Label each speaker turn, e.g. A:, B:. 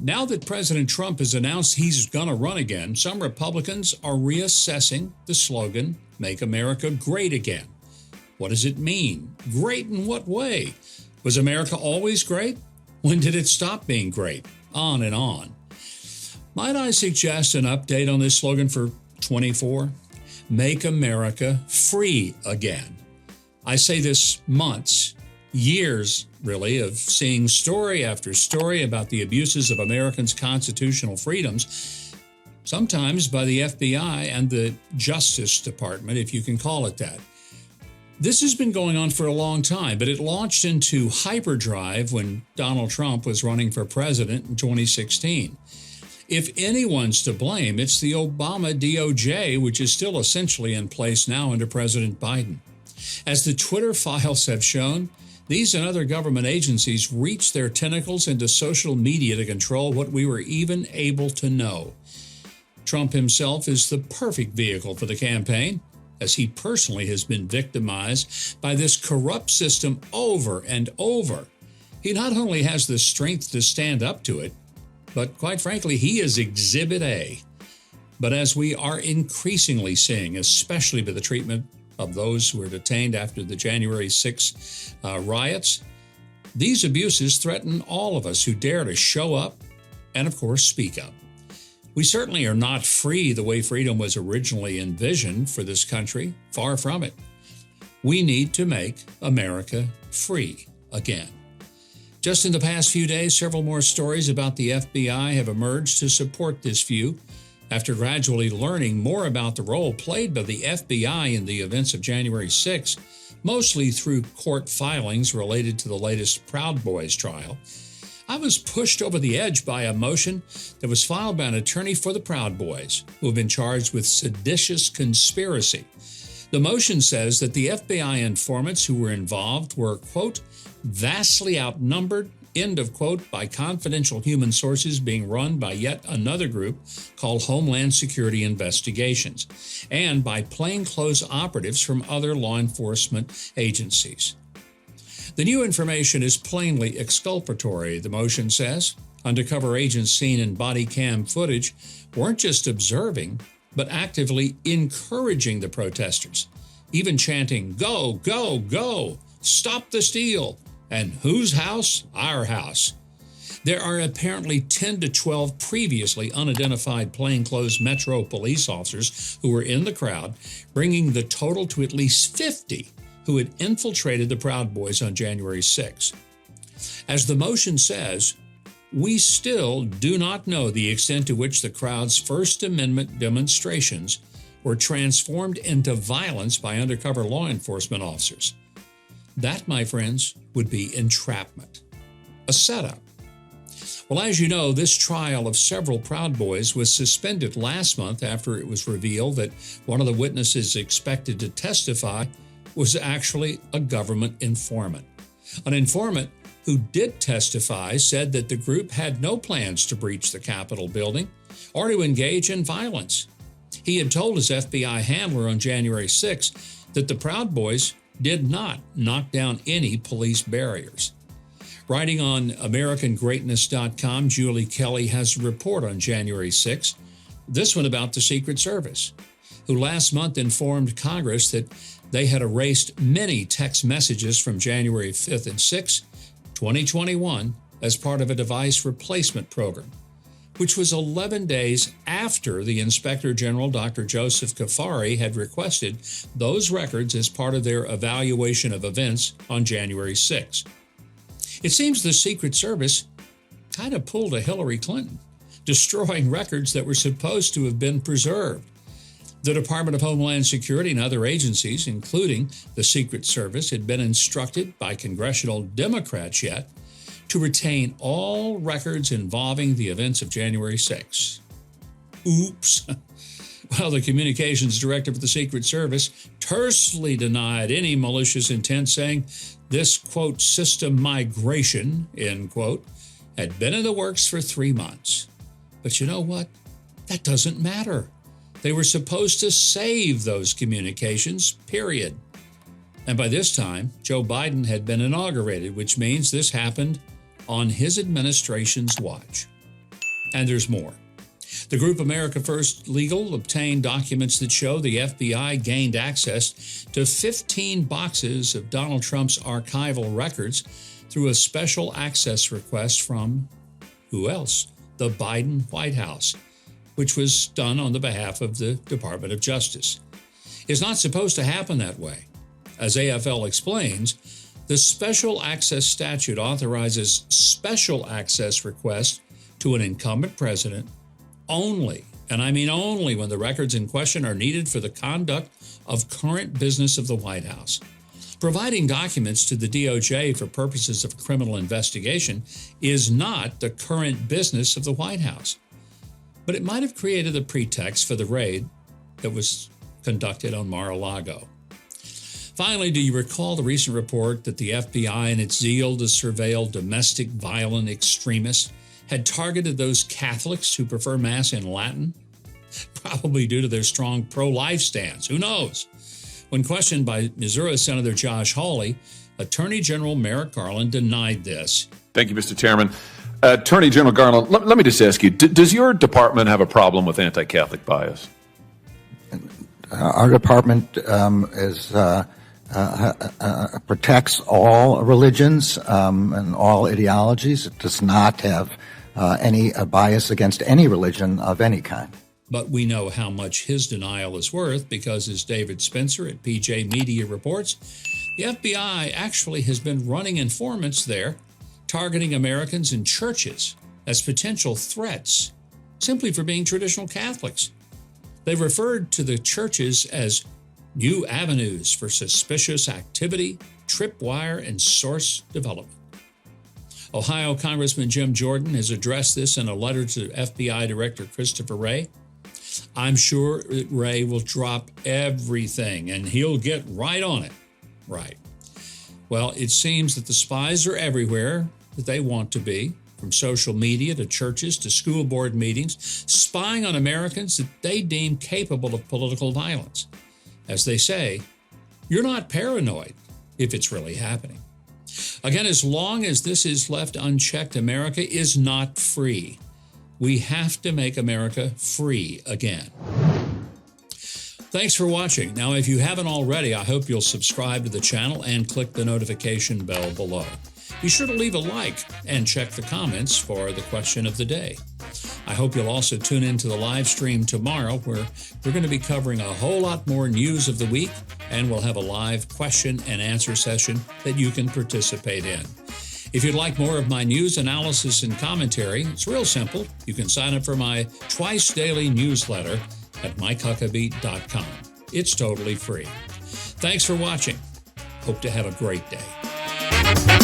A: Now that President Trump has announced he's going to run again, some Republicans are reassessing the slogan, Make America Great Again. What does it mean? Great in what way? Was America always great? When did it stop being great? On and on. Might I suggest an update on this slogan for 24? Make America Free Again. I say this months, years really, of seeing story after story about the abuses of Americans' constitutional freedoms, sometimes by the FBI and the Justice Department, if you can call it that. This has been going on for a long time, but it launched into hyperdrive when Donald Trump was running for president in 2016. If anyone's to blame, it's the Obama DOJ, which is still essentially in place now under President Biden. As the Twitter files have shown, these and other government agencies reach their tentacles into social media to control what we were even able to know. Trump himself is the perfect vehicle for the campaign, as he personally has been victimized by this corrupt system over and over. He not only has the strength to stand up to it, but quite frankly, he is Exhibit A. But as we are increasingly seeing, especially by the treatment of those who were detained after the January 6 riots, these abuses threaten all of us who dare to show up and, of course, speak up. We certainly are not free the way freedom was originally envisioned for this country. Far from it. We need to make America free again. Just in the past few days, several more stories about the FBI have emerged to support this view. After gradually learning more about the role played by the FBI in the events of January 6, mostly through court filings related to the latest Proud Boys trial, I was pushed over the edge by a motion that was filed by an attorney for the Proud Boys, who have been charged with seditious conspiracy. The motion says that the FBI informants who were involved were, quote, vastly outnumbered, end of quote, by confidential human sources being run by yet another group called Homeland Security Investigations, and by plainclothes operatives from other law enforcement agencies. The new information is plainly exculpatory, the motion says. Undercover agents seen in body cam footage weren't just observing, but actively encouraging the protesters, even chanting, "Go, go, go, stop the steal," and whose house? Our house. There are apparently 10 to 12 previously unidentified plainclothes Metro police officers who were in the crowd, bringing the total to at least 50 who had infiltrated the Proud Boys on January 6. As the motion says, we still do not know the extent to which the crowd's First Amendment demonstrations were transformed into violence by undercover law enforcement officers. That, my friends, would be entrapment, a setup. Well, as you know, this trial of several Proud Boys was suspended last month after it was revealed that one of the witnesses expected to testify was actually a government informant. An informant who did testify said that the group had no plans to breach the Capitol building or to engage in violence. He had told his FBI handler on January 6 that the Proud Boys did not knock down any police barriers. Writing on AmericanGreatness.com, Julie Kelly has a report on January 6, this one about the Secret Service, who last month informed Congress that they had erased many text messages from January 5th and 6th, 2021, as part of a device replacement program, which was 11 days after the Inspector General, Dr. Joseph Kafari, had requested those records as part of their evaluation of events on January 6. It seems the Secret Service kind of pulled a Hillary Clinton, destroying records that were supposed to have been preserved. The Department of Homeland Security and other agencies, including the Secret Service, had been instructed by congressional Democrats yet to retain all records involving the events of January 6. Oops. Well, the communications director for the Secret Service tersely denied any malicious intent, saying this, quote, system migration, end quote, had been in the works for 3 months. But you know what? That doesn't matter. They were supposed to save those communications, period. And by this time, Joe Biden had been inaugurated, which means this happened on his administration's watch. And there's more. The group America First Legal obtained documents that show the FBI gained access to 15 boxes of Donald Trump's archival records through a special access request from, who else? The Biden White House, which was done on the behalf of the Department of Justice. It's not supposed to happen that way. As AFL explains, the Special Access Statute authorizes special access requests to an incumbent president only, and I mean only, when the records in question are needed for the conduct of current business of the White House. Providing documents to the DOJ for purposes of criminal investigation is not the current business of the White House. But it might have created a pretext for the raid that was conducted on Mar-a-Lago. Finally, do you recall the recent report that the FBI, in its zeal to surveil domestic violent extremists, had targeted those Catholics who prefer Mass in Latin? Probably due to their strong pro-life stance. Who knows? When questioned by Missouri Senator Josh Hawley, Attorney General Merrick Garland denied this.
B: Thank you, Mr. Chairman. Attorney General Garland, let me just ask you, does your department have a problem with anti-Catholic bias?
C: Our department protects all religions and all ideologies. It does not have any bias against any religion of any kind.
A: But we know how much his denial is worth because, as David Spencer at PJ Media reports, the FBI actually has been running informants there, targeting Americans in churches as potential threats simply for being traditional Catholics. They've referred to the churches as new avenues for suspicious activity, tripwire, and source development. Ohio Congressman Jim Jordan has addressed this in a letter to FBI Director Christopher Wray. I'm sure that Wray will drop everything and he'll get right on it. Right. Well, it seems that the spies are everywhere that they want to be, from social media to churches to school board meetings, spying on Americans that they deem capable of political violence. As they say, you're not paranoid if it's really happening. Again, as long as this is left unchecked, America is not free. We have to make America free again. Thanks for watching. Now, if you haven't already, I hope you'll subscribe to the channel and click the notification bell below. Be sure to leave a like and check the comments for the question of the day. I hope you'll also tune in to the live stream tomorrow, where we're going to be covering a whole lot more news of the week, and we'll have a live question and answer session that you can participate in. If you'd like more of my news analysis and commentary, it's real simple. You can sign up for my twice daily newsletter at MikeHuckabee.com. It's totally free. Thanks for watching. Hope to have a great day.